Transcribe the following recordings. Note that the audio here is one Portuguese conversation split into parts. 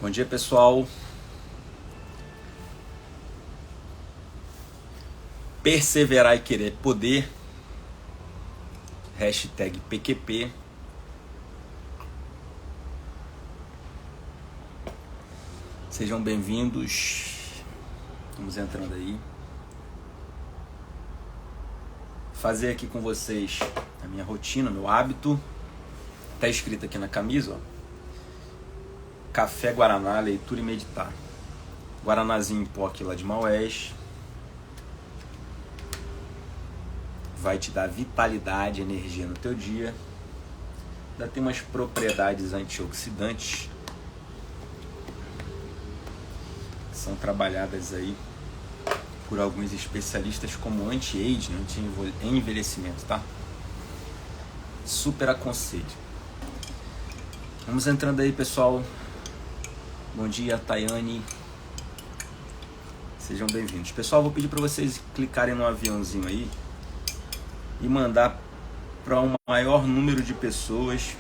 Bom dia, pessoal. Perseverar e querer poder. Hashtag PQP. Sejam bem-vindos. Vamos entrando aí. Fazer aqui com vocês a minha rotina, meu hábito. Tá escrito aqui na camisa, ó. Café, Guaraná, leitura e meditar. Guaranazinho em pó aqui lá de Maués. Vai te dar vitalidade, energia no teu dia. Ainda tem umas propriedades antioxidantes que são trabalhadas aí por alguns especialistas como anti-age, anti-envelhecimento, tá? Super aconselho. Vamos entrando aí, pessoal. Bom dia, Tayane. Sejam bem-vindos. Pessoal, vou pedir para vocês clicarem no aviãozinho aí e mandar para um maior número de pessoas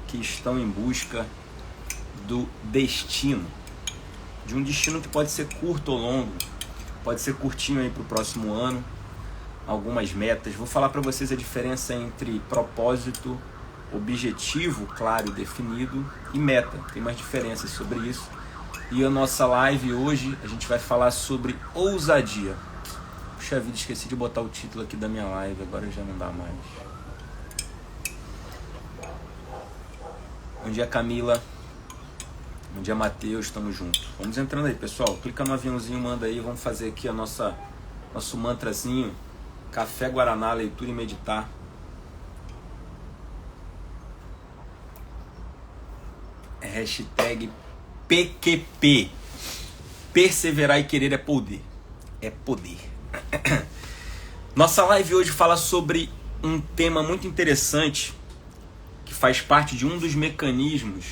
que estão em busca do destino. De um destino que pode ser curto ou longo, pode ser curtinho aí para o próximo ano, algumas metas. Vou falar para vocês a diferença entre propósito, objetivo claro e definido e meta. Tem mais diferenças sobre isso. E a nossa live hoje a gente vai falar sobre ousadia. Puxa vida, esqueci de botar o título aqui da minha live, agora já não dá mais. Bom dia, Camila. Bom dia, Matheus, tamo junto. Vamos entrando aí, pessoal. Clica no aviãozinho, manda aí, vamos fazer aqui a nosso mantrazinho. Café, Guaraná, leitura e meditar. Hashtag PQP. Perseverar e querer é poder. É poder. Nossa live hoje fala sobre um tema muito interessante que faz parte de um dos mecanismos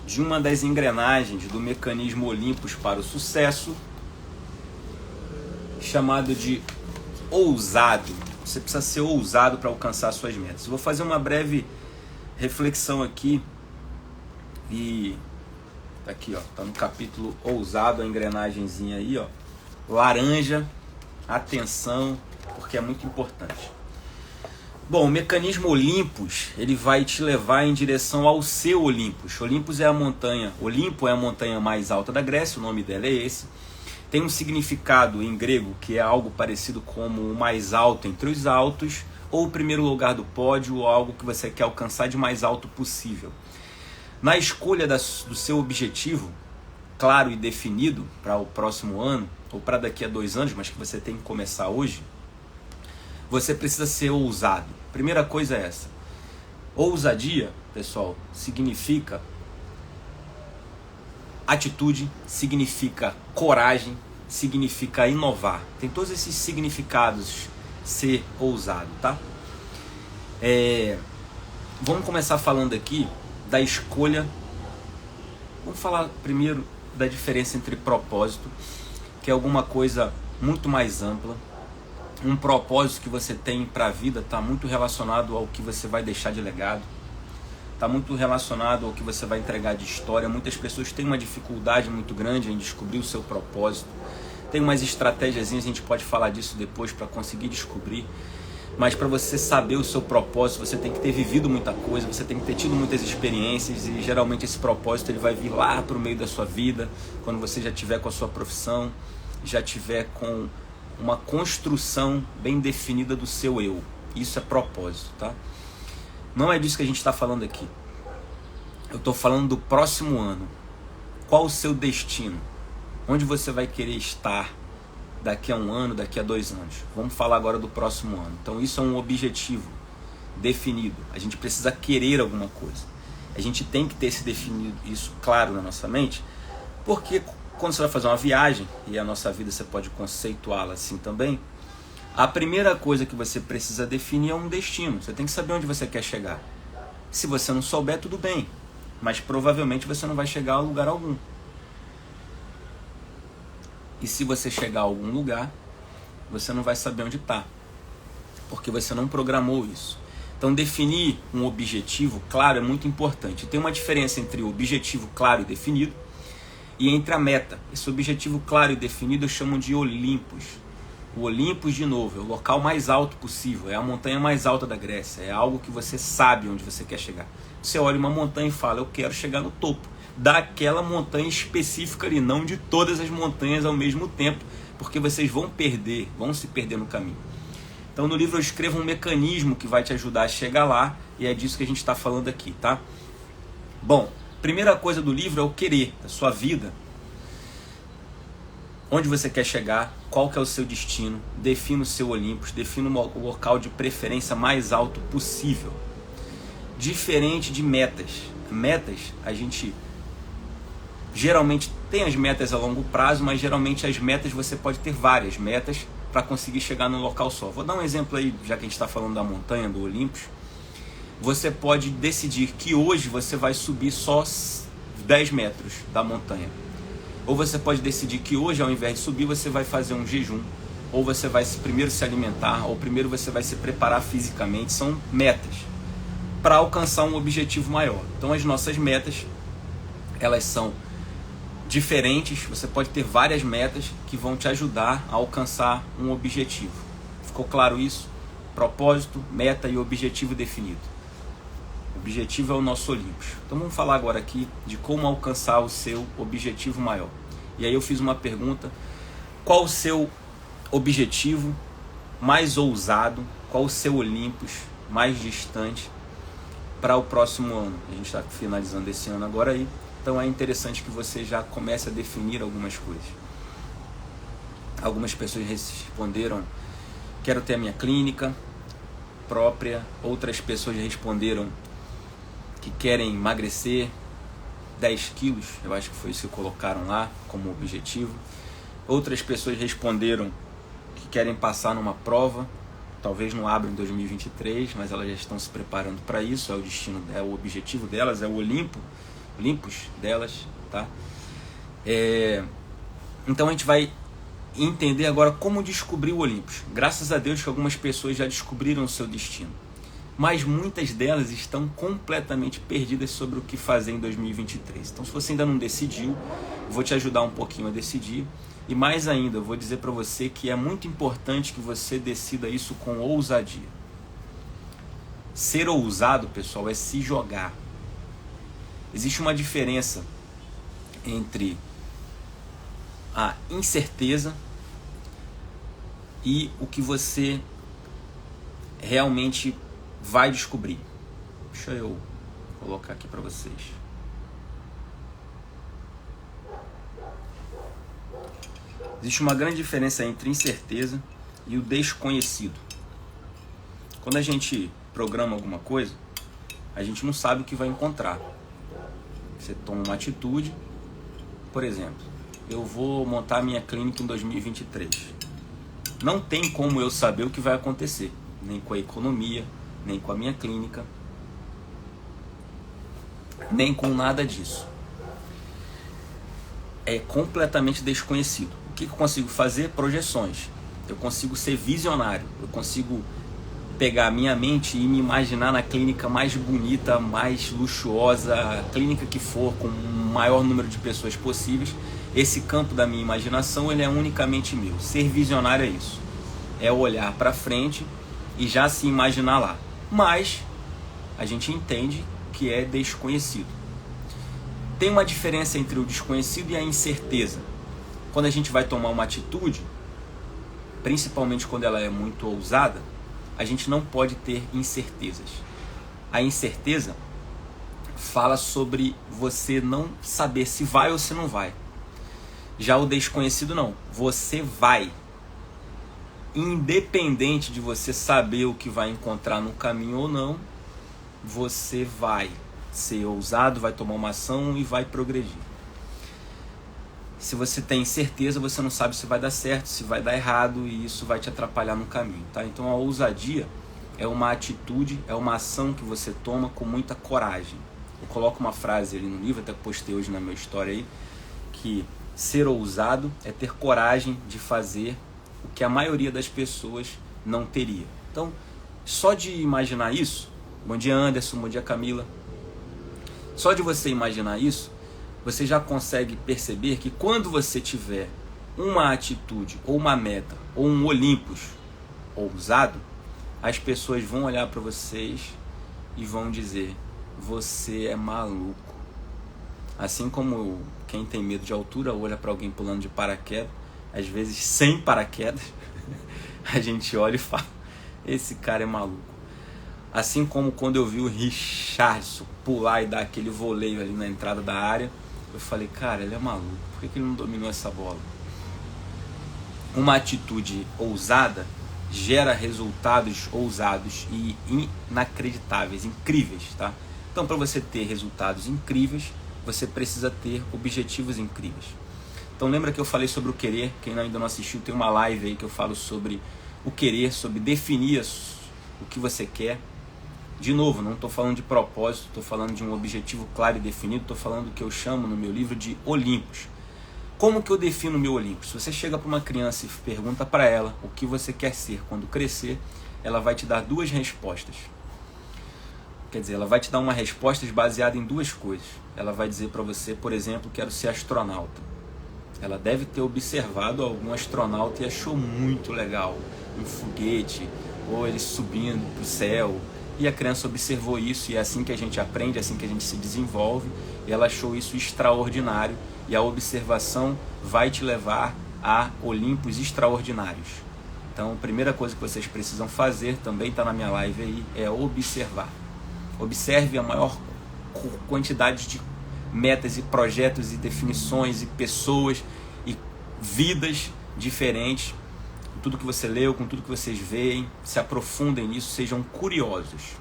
de uma das engrenagens do mecanismo Olympus para o sucesso, chamado de ousado. Você precisa ser ousado para alcançar suas metas. Eu vou fazer uma breve reflexão aqui e tá aqui, ó, tá no capítulo ousado, a engrenagenzinha aí, ó, laranja, atenção, porque é muito importante. Bom, o mecanismo Olympus, ele vai te levar em direção ao seu Olympus. Olympus é a montanha, Olimpo é a montanha mais alta da Grécia, o nome dela é esse. Tem um significado em grego que é algo parecido como o mais alto entre os altos, ou o primeiro lugar do pódio, ou algo que você quer alcançar de mais alto possível. Na escolha do seu objetivo, claro e definido para o próximo ano, ou para daqui a 2 anos, mas que você tem que começar hoje, você precisa ser ousado. Primeira coisa é essa. Ousadia, pessoal, significa atitude, significa coragem, significa inovar. Tem todos esses significados ser ousado, tá? Vamos começar falando aqui da escolha. Vamos falar primeiro da diferença entre propósito, que é alguma coisa muito mais ampla. Um propósito que você tem para a vida está muito relacionado ao que você vai deixar de legado. Está muito relacionado ao que você vai entregar de história. Muitas pessoas têm uma dificuldade muito grande em descobrir o seu propósito. Tem umas estratégias, a gente pode falar disso depois para conseguir descobrir. Mas para você saber o seu propósito, você tem que ter vivido muita coisa, você tem que ter tido muitas experiências e geralmente esse propósito ele vai vir lá para o meio da sua vida, quando você já tiver com a sua profissão, já tiver com uma construção bem definida do seu eu. Isso é propósito, tá? Não é disso que a gente está falando aqui. Eu estou falando do próximo ano. Qual o seu destino? Onde você vai querer estar daqui a 1 ano, daqui a 2 anos? Vamos falar agora do próximo ano. Então isso é um objetivo definido. A gente precisa querer alguma coisa. A gente tem que ter esse definido, isso claro na nossa mente, porque quando você vai fazer uma viagem, e a nossa vida você pode conceituá-la assim também, a primeira coisa que você precisa definir é um destino. Você tem que saber onde você quer chegar. Se você não souber, tudo bem, mas provavelmente você não vai chegar a lugar algum. E se você chegar a algum lugar, você não vai saber onde está, porque você não programou isso. Então definir um objetivo claro é muito importante. Tem uma diferença entre o objetivo claro e definido e entre a meta. Esse objetivo claro e definido eu chamo de Olympus. O Olympus, de novo, é o local mais alto possível, é a montanha mais alta da Grécia, é algo que você sabe onde você quer chegar. Você olha uma montanha e fala, eu quero chegar no topo daquela montanha específica ali, não de todas as montanhas ao mesmo tempo, porque vocês vão se perder no caminho. Então no livro eu escrevo um mecanismo que vai te ajudar a chegar lá, e é disso que a gente está falando aqui, tá? Bom, primeira coisa do livro é o querer, a sua vida. Onde você quer chegar, qual que é o seu destino, defina o seu Olympus, defina o local de preferência mais alto possível. Diferente de metas. Metas, a gente geralmente tem as metas a longo prazo, mas geralmente as metas você pode ter várias metas para conseguir chegar num local só. Vou dar um exemplo aí, já que a gente está falando da montanha, do Olympus. Você pode decidir que hoje você vai subir só 10 metros da montanha. Ou você pode decidir que hoje, ao invés de subir, você vai fazer um jejum. Ou você vai primeiro se alimentar, ou primeiro você vai se preparar fisicamente. São metas para alcançar um objetivo maior. Então as nossas metas, elas são diferentes. Você pode ter várias metas que vão te ajudar a alcançar um objetivo. Ficou claro isso? Propósito, meta e objetivo definido. O objetivo é o nosso Olympus. Então vamos falar agora aqui de como alcançar o seu objetivo maior. E aí eu fiz uma pergunta: qual o seu objetivo mais ousado? Qual o seu Olympus mais distante para o próximo ano? A gente está finalizando esse ano agora aí. Então é interessante que você já comece a definir algumas coisas. Algumas pessoas responderam, quero ter a minha clínica própria. Outras pessoas responderam que querem emagrecer 10 quilos. Eu acho que foi isso que colocaram lá como objetivo. Outras pessoas responderam que querem passar numa prova. Talvez não abra em 2023, mas elas já estão se preparando para isso. É o destino, é o objetivo delas, é o Olympus delas, tá? Então a gente vai entender agora como descobrir o Olympus. Graças a Deus que algumas pessoas já descobriram o seu destino, mas muitas delas estão completamente perdidas sobre o que fazer em 2023. Então se você ainda não decidiu, eu vou te ajudar um pouquinho a decidir. E mais ainda, eu vou dizer para você que é muito importante que você decida isso com ousadia. Ser ousado, pessoal, é se jogar. Existe uma diferença entre a incerteza e o que você realmente vai descobrir. Deixa eu colocar aqui para vocês. Existe uma grande diferença entre incerteza e o desconhecido. Quando a gente programa alguma coisa, a gente não sabe o que vai encontrar. Você toma uma atitude, por exemplo, eu vou montar minha clínica em 2023. Não tem como eu saber o que vai acontecer, nem com a economia, nem com a minha clínica, nem com nada disso. É completamente desconhecido. O que eu consigo fazer? Projeções. Eu consigo ser visionário, eu consigo pegar a minha mente e me imaginar na clínica mais bonita, mais luxuosa, a clínica que for, com o maior número de pessoas possíveis. Esse campo da minha imaginação, ele é unicamente meu. Ser visionário é isso. É olhar para frente e já se imaginar lá. Mas a gente entende que é desconhecido. Tem uma diferença entre o desconhecido e a incerteza. Quando a gente vai tomar uma atitude, principalmente quando ela é muito ousada, a gente não pode ter incertezas. A incerteza fala sobre você não saber se vai ou se não vai. Já o desconhecido não. Você vai. Independente de você saber o que vai encontrar no caminho ou não, você vai ser ousado, vai tomar uma ação e vai progredir. Se você tem certeza, você não sabe se vai dar certo, se vai dar errado, e isso vai te atrapalhar no caminho, tá? Então a ousadia é uma atitude, é uma ação que você toma com muita coragem. Eu coloco uma frase ali no livro, até postei hoje na minha história aí, que ser ousado é ter coragem de fazer o que a maioria das pessoas não teria. Então, só de imaginar isso, Bom dia, Anderson. Bom dia, Camila. Só de você imaginar isso, você já consegue perceber que quando você tiver uma atitude, ou uma meta, ou um Olympus ousado, as pessoas vão olhar para vocês e vão dizer: você é maluco. Assim como quem tem medo de altura olha para alguém pulando de paraquedas, às vezes sem paraquedas, a gente olha e fala: esse cara é maluco. Assim como quando eu vi o Richarlison pular e dar aquele voleio ali na entrada da área, eu falei: cara, ele é maluco, por que ele não dominou essa bola? Uma atitude ousada gera resultados ousados e inacreditáveis, incríveis, tá? Então, para você ter resultados incríveis, você precisa ter objetivos incríveis. Então, lembra que eu falei sobre o querer? Quem ainda não assistiu, tem uma live aí que eu falo sobre o querer, sobre definir o que você quer. De novo, não estou falando de propósito, estou falando de um objetivo claro e definido, estou falando do que eu chamo no meu livro de Olympus. Como que eu defino o meu Olympus? Se você chega para uma criança e pergunta para ela o que você quer ser quando crescer, ela vai te dar duas respostas. Quer dizer, ela vai te dar uma resposta baseada em duas coisas. Ela vai dizer para você, por exemplo, quero ser astronauta. Ela deve ter observado algum astronauta e achou muito legal um foguete, ou ele subindo para o céu. E a criança observou isso, e é assim que a gente aprende, é assim que a gente se desenvolve. E ela achou isso extraordinário, e a observação vai te levar a Olympus extraordinários. Então, a primeira coisa que vocês precisam fazer, também está na minha live aí, é observar. Observe a maior quantidade de metas e projetos e definições e pessoas e vidas diferentes. Com tudo que você leu, com tudo que vocês veem, se aprofundem nisso, sejam curiosos.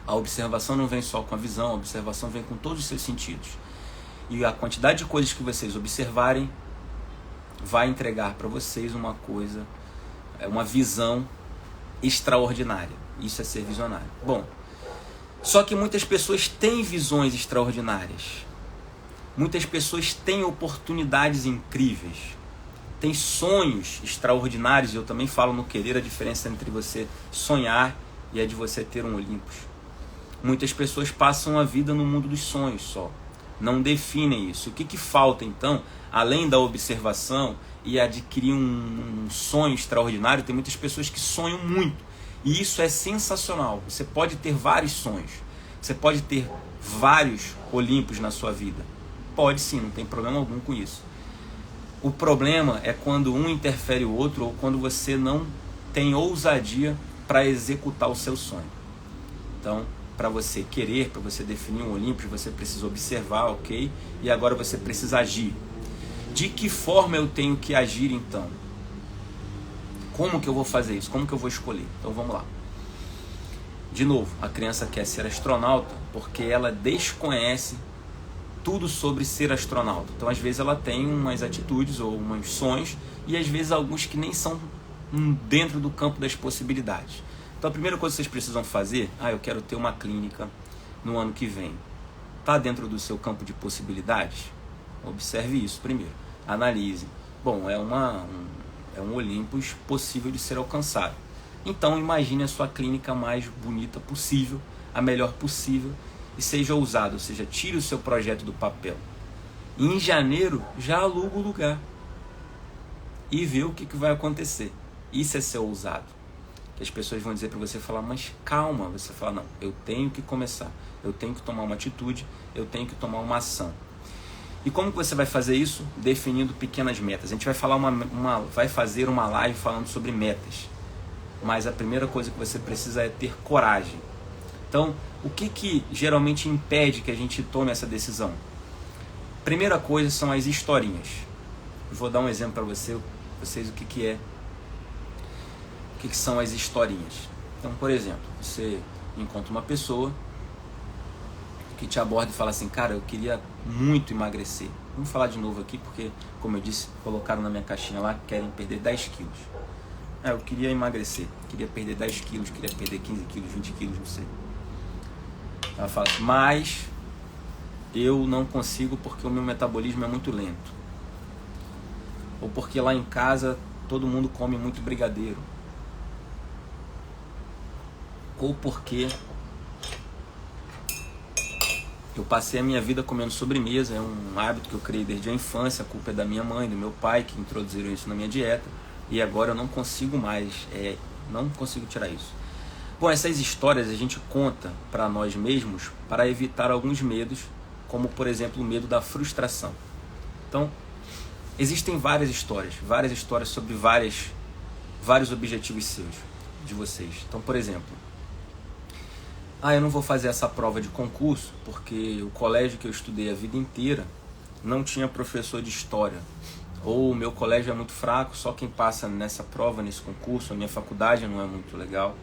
A observação não vem só com a visão, a observação vem com todos os seus sentidos. E a quantidade de coisas que vocês observarem vai entregar para vocês uma coisa, uma visão extraordinária. Isso é ser visionário. Bom, só que muitas pessoas têm visões extraordinárias. Muitas pessoas têm oportunidades incríveis. Têm sonhos extraordinários. Eu também falo no querer a diferença entre você sonhar e a de você ter um Olympus. Muitas pessoas passam a vida no mundo dos sonhos só. Não definem isso. O que falta então, além da observação e adquirir um sonho extraordinário? Tem muitas pessoas que sonham muito. E isso é sensacional. Você pode ter vários sonhos. Você pode ter vários Olympus na sua vida. Pode sim, não tem problema algum com isso. O problema é quando um interfere o outro, ou quando você não tem ousadia para executar o seu sonho. Então, para você querer, para você definir um Olympus, você precisa observar, ok? E agora você precisa agir. De que forma eu tenho que agir então? Como que eu vou fazer isso? Como que eu vou escolher? Então vamos lá. De novo, a criança quer ser astronauta porque ela desconhece tudo sobre ser astronauta. Então às vezes ela tem umas atitudes ou uns sonhos, e às vezes alguns que nem são dentro do campo das possibilidades. Então a primeira coisa que vocês precisam fazer: eu quero ter uma clínica no ano que vem. Está dentro do seu campo de possibilidades? Observe isso primeiro. Analise. Bom, é um Olympus possível de ser alcançado. Então imagine a sua clínica mais bonita possível, a melhor possível, e seja ousado, ou seja, tire o seu projeto do papel. E em janeiro já aluga o lugar e vê o que vai acontecer. Isso é ser ousado. Que as pessoas vão dizer para você, falar: mas calma. Você fala: não, eu tenho que começar, eu tenho que tomar uma atitude, eu tenho que tomar uma ação. E como que você vai fazer isso? Definindo pequenas metas. A gente vai falar vai fazer uma live falando sobre metas. Mas a primeira coisa que você precisa é ter coragem. Então, o que geralmente impede que a gente tome essa decisão? Primeira coisa são as historinhas. Eu vou dar um exemplo para vocês o que são as historinhas. Então, por exemplo, você encontra uma pessoa que te aborda e fala assim: cara, eu queria muito emagrecer. Vamos falar de novo aqui porque, como eu disse, colocaram na minha caixinha lá que querem perder 10 quilos. Eu queria emagrecer, queria perder 10 quilos, queria perder 15 quilos, 20 quilos, não sei. Ela fala assim: mas eu não consigo porque o meu metabolismo é muito lento. Ou porque lá em casa todo mundo come muito brigadeiro. Ou porque Eu passei a minha vida comendo sobremesa, é um hábito que eu criei desde a infância, a culpa é da minha mãe, do meu pai, que introduziram isso na minha dieta, e agora eu não consigo mais, não consigo tirar isso. Bom, essas histórias a gente conta para nós mesmos para evitar alguns medos, como por exemplo o medo da frustração. Então, existem várias histórias sobre vários objetivos seus, de vocês. Então, por exemplo, eu não vou fazer essa prova de concurso porque o colégio que eu estudei a vida inteira não tinha professor de história. Ou o meu colégio é muito fraco, só quem passa nessa prova, nesse concurso, a minha faculdade não é muito legal,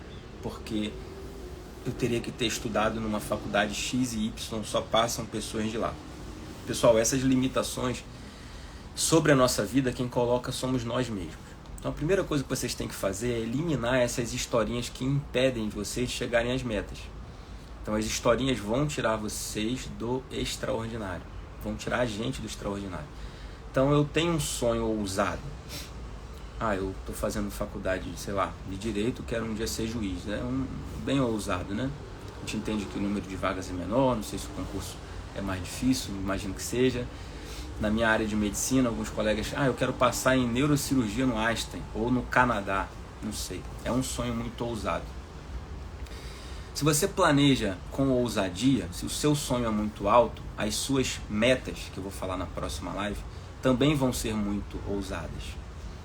porque eu teria que ter estudado numa faculdade X e Y, só passam pessoas de lá. Pessoal, essas limitações sobre a nossa vida, quem coloca somos nós mesmos. Então a primeira coisa que vocês têm que fazer é eliminar essas historinhas que impedem de vocês chegarem às metas. Então as historinhas vão tirar vocês do extraordinário, vão tirar a gente do extraordinário. Então eu tenho um sonho ousado. Eu estou fazendo faculdade, sei lá, de Direito, quero um dia ser juiz. É bem ousado, né? A gente entende que o número de vagas é menor, não sei se o concurso é mais difícil, imagino que seja. Na minha área de medicina, alguns colegas, eu quero passar em neurocirurgia no Einstein ou no Canadá, não sei. É um sonho muito ousado. Se você planeja com ousadia, se o seu sonho é muito alto, as suas metas, que eu vou falar na próxima live, também vão ser muito ousadas.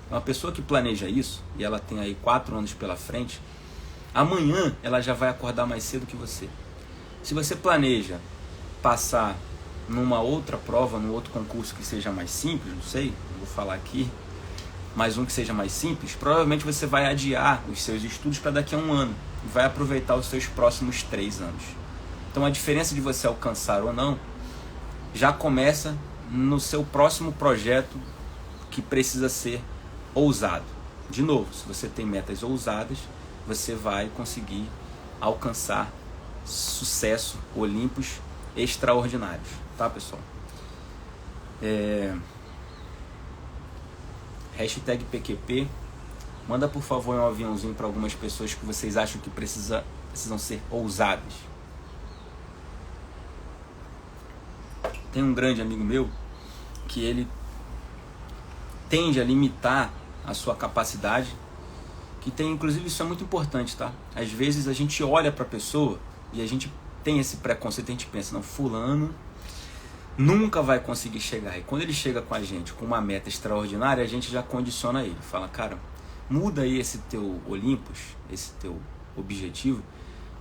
Uma pessoa que planeja isso, e ela tem aí 4 anos pela frente, amanhã ela já vai acordar mais cedo que você. Se você planeja passar numa outra prova, num outro concurso que seja mais simples, não sei, não vou falar aqui, mas um que seja mais simples, provavelmente você vai adiar os seus estudos para daqui a 1 ano e vai aproveitar os seus próximos 3 anos. Então a diferença de você alcançar ou não já começa no seu próximo projeto, que precisa ser ousado. De novo, se você tem metas ousadas, você vai conseguir alcançar sucesso, Olímpos extraordinários, tá, pessoal? Hashtag PQP. Manda por favor um aviãozinho para algumas pessoas que vocês acham que precisam ser ousadas. Tem um grande amigo meu que ele tende a limitar a sua capacidade, que tem, inclusive isso é muito importante, tá? Às vezes a gente olha para a pessoa e a gente tem esse preconceito, a gente pensa, não, fulano nunca vai conseguir chegar. E quando ele chega com a gente com uma meta extraordinária, a gente já condiciona ele. Fala, cara, muda aí esse teu Olympus, esse teu objetivo,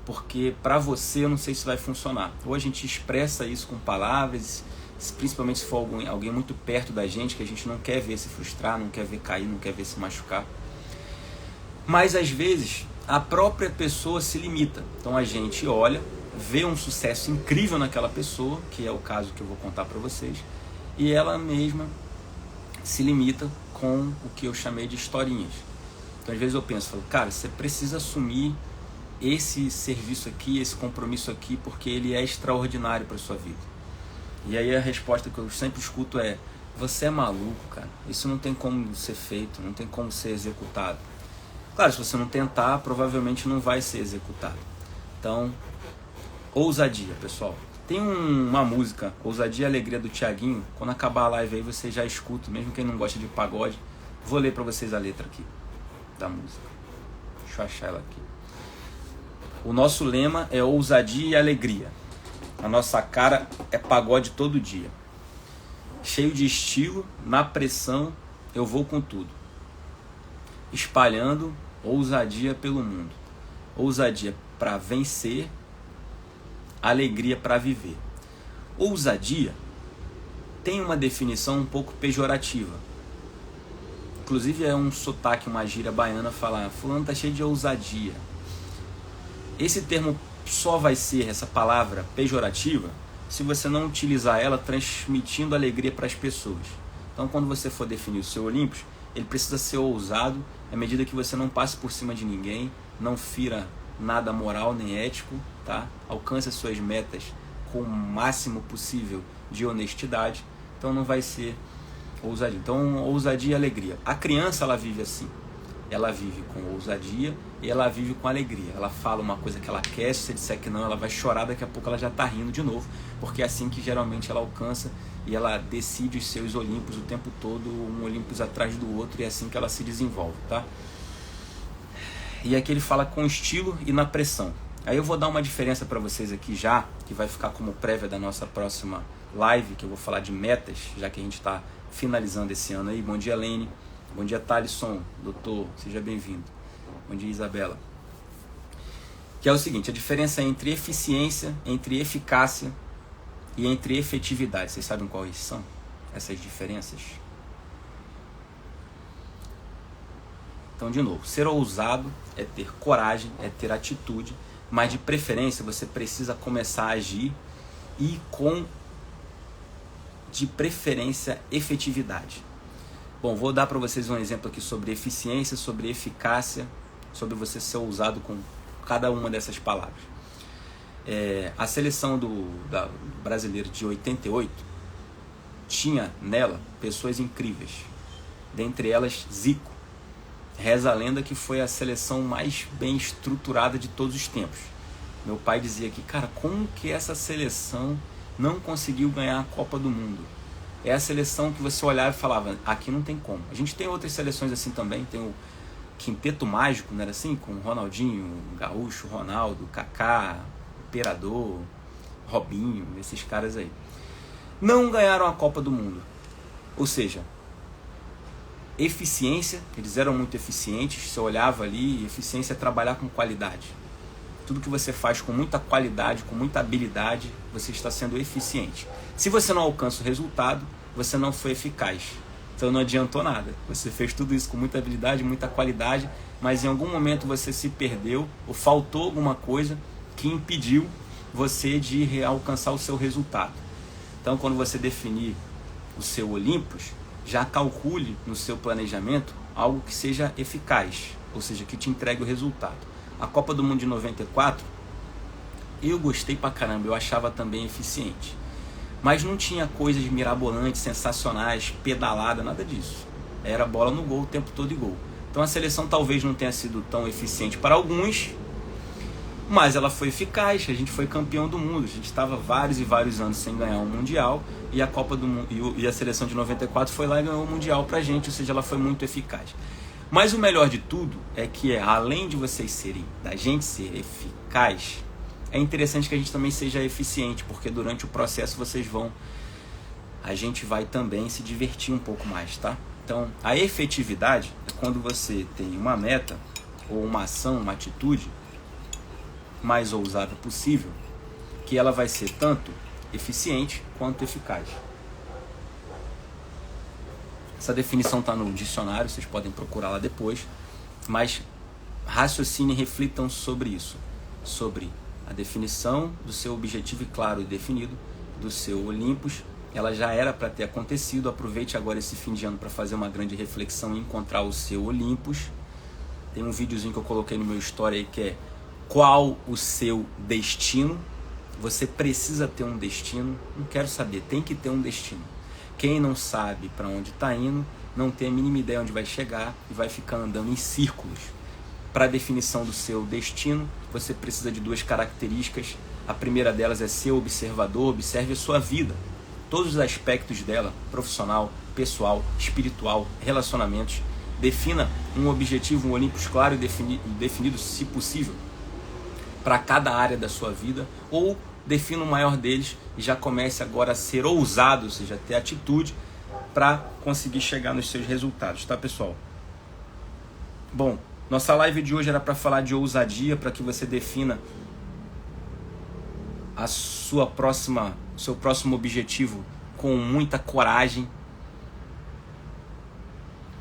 porque para você eu não sei se vai funcionar. Ou a gente expressa isso com palavras, principalmente se for alguém muito perto da gente, que a gente não quer ver se frustrar, não quer ver cair, não quer ver se machucar. Mas às vezes a própria pessoa se limita. Então a gente olha, vê um sucesso incrível naquela pessoa, que é o caso que eu vou contar para vocês, e ela mesma se limita com o que eu chamei de historinhas. Então às vezes eu penso, cara, você precisa assumir esse serviço aqui, esse compromisso aqui, porque ele é extraordinário para sua vida. E aí a resposta que eu sempre escuto é, você é maluco, cara, isso não tem como ser feito, não tem como ser executado. Claro, se você não tentar, provavelmente não vai ser executado. Então, ousadia, pessoal. Tem uma música, Ousadia e Alegria, do Thiaguinho. Quando acabar a live aí, você já escuta, mesmo quem não gosta de pagode. Vou ler para vocês a letra aqui da música. Deixa eu achar ela aqui. O nosso lema é ousadia e alegria. A nossa cara é pagode todo dia. Cheio de estilo, na pressão, eu vou com tudo. Espalhando ousadia pelo mundo. Ousadia para vencer, alegria para viver. Ousadia tem uma definição um pouco pejorativa. Inclusive é um sotaque, uma gíria baiana falar, fulano tá cheio de ousadia. Esse termo só vai ser, essa palavra pejorativa, se você não utilizar ela transmitindo alegria para as pessoas. Então quando você for definir o seu Olympus, ele precisa ser ousado, à medida que você não passe por cima de ninguém, não fira nada moral nem ético, tá? Alcance as suas metas com o máximo possível de honestidade, então não vai ser ousadia. Então ousadia e alegria. A criança, ela vive assim. ela vive com ousadia e ela vive com alegria. Ela fala uma coisa que ela quer, se você disser que não, ela vai chorar, daqui a pouco ela já está rindo de novo, porque é assim que geralmente ela alcança e ela decide os seus Olímpos o tempo todo, um Olímpus atrás do outro, e é assim que ela se desenvolve, tá? E aqui ele fala com estilo e na pressão. Aí eu vou dar uma diferença para vocês aqui já, que vai ficar como prévia da nossa próxima live, que eu vou falar de metas, já que a gente está finalizando esse ano aí. Bom dia, Lene. Bom dia, Thalisson, doutor, seja bem-vindo. Bom dia, Isabela. Que é o seguinte, a diferença entre eficiência, entre eficácia e entre efetividade. Vocês sabem quais são essas diferenças? Então, de novo, ser ousado é ter coragem, é ter atitude, mas de preferência você precisa começar a agir e com, de preferência, efetividade. Bom, vou dar para vocês um exemplo aqui sobre eficiência, sobre eficácia, sobre você ser ousado com cada uma dessas palavras. A seleção brasileira de 88 tinha nela pessoas incríveis, dentre elas Zico. Reza a lenda que foi a seleção mais bem estruturada de todos os tempos. Meu pai dizia que, cara, como que essa seleção não conseguiu ganhar a Copa do Mundo? É a seleção que você olhava e falava, aqui não tem como. A gente tem outras seleções assim também, tem o Quinteto Mágico, não era assim? Com Ronaldinho, Gaúcho, Ronaldo, Kaká, Imperador, Robinho, esses caras aí. Não ganharam a Copa do Mundo. Ou seja, eficiência, eles eram muito eficientes, você olhava ali, eficiência é trabalhar com qualidade. Tudo que você faz com muita qualidade, com muita habilidade, você está sendo eficiente. Se você não alcança o resultado, você não foi eficaz. Então não adiantou nada. Você fez tudo isso com muita habilidade, muita qualidade, mas em algum momento você se perdeu ou faltou alguma coisa que impediu você de alcançar o seu resultado. Então quando você definir o seu Olympus, já calcule no seu planejamento algo que seja eficaz, ou seja, que te entregue o resultado. A Copa do Mundo de 94, eu gostei pra caramba, eu achava também eficiente. Mas não tinha coisas mirabolantes, sensacionais, pedalada, nada disso. Era bola no gol o tempo todo e gol. Então a seleção talvez não tenha sido tão eficiente para alguns, mas ela foi eficaz, a gente foi campeão do mundo. A gente estava vários e vários anos sem ganhar um Mundial, e a Copa do Mundo e a seleção de 94 foi lá e ganhou o Mundial pra gente, ou seja, ela foi muito eficaz. Mas o melhor de tudo é que, além de vocês serem, da gente ser eficaz, é interessante que a gente também seja eficiente, porque durante o processo a gente vai também se divertir um pouco mais, tá? Então, a efetividade é quando você tem uma meta, ou uma ação, uma atitude mais ousada possível, que ela vai ser tanto eficiente quanto eficaz. Essa definição está no dicionário, vocês podem procurar lá depois, mas raciocinem e reflitam sobre isso, sobre a definição do seu objetivo claro e definido, do seu Olympus. Ela já era para ter acontecido, aproveite agora esse fim de ano para fazer uma grande reflexão e encontrar o seu Olympus. Tem um videozinho que eu coloquei no meu story aí que é qual o seu destino. Você precisa ter um destino, não quero saber, tem que ter um destino. Quem não sabe para onde está indo, não tem a mínima ideia onde vai chegar e vai ficar andando em círculos. Para a definição do seu destino, você precisa de duas características. A primeira delas é ser observador, observe a sua vida. Todos os aspectos dela, profissional, pessoal, espiritual, relacionamentos. Defina um objetivo, um Olympus claro e definido, se possível, para cada área da sua vida, ou defina o maior deles e já comece agora a ser ousado, ou seja, ter atitude para conseguir chegar nos seus resultados, tá, pessoal? Bom, nossa live de hoje era para falar de ousadia, para que você defina seu próximo objetivo com muita coragem.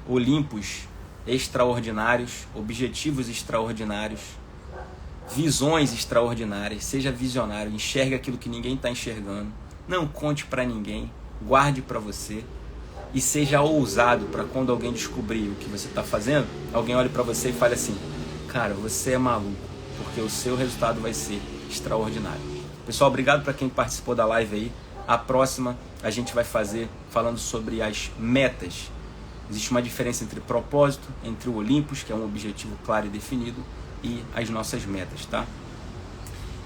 Olympus extraordinários, objetivos extraordinários, visões extraordinárias. Seja visionário, enxergue aquilo que ninguém está enxergando, não conte para ninguém, guarde para você e seja ousado, para quando alguém descobrir o que você está fazendo, alguém olhe para você e fale assim, cara, você é maluco, porque o seu resultado vai ser extraordinário. Pessoal, obrigado para quem participou da live aí. A próxima a gente vai fazer falando sobre as metas Existe uma diferença entre propósito, entre o Olympus, que é um objetivo claro e definido, e as nossas metas, tá?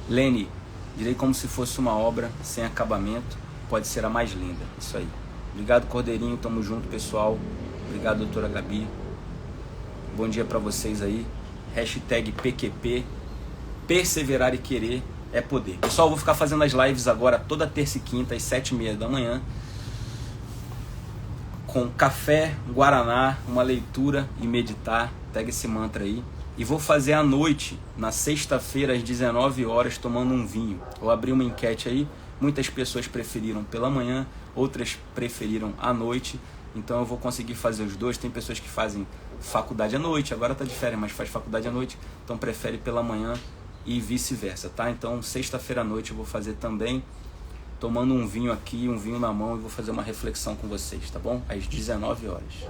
Lene, direi como se fosse uma obra sem acabamento, pode ser a mais linda. Isso aí. Obrigado, Cordeirinho, tamo junto, pessoal. Obrigado, doutora Gabi. Bom dia para vocês aí. Hashtag PQP, perseverar e querer é poder. Pessoal, eu vou ficar fazendo as lives agora toda terça e quinta às 7h30 da manhã, com café, guaraná, uma leitura e meditar. Pega esse mantra aí. E vou fazer à noite, na sexta-feira às 19 horas, tomando um vinho. Eu abri uma enquete aí, muitas pessoas preferiram pela manhã, outras preferiram à noite, então eu vou conseguir fazer os dois. Tem pessoas que fazem faculdade à noite, agora tá de férias, mas faz faculdade à noite, então prefere pela manhã e vice-versa, tá? Então sexta-feira à noite eu vou fazer também, tomando um vinho aqui, um vinho na mão, e vou fazer uma reflexão com vocês, tá bom? Às 19 horas.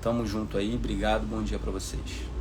Tamo junto aí, obrigado, bom dia pra vocês.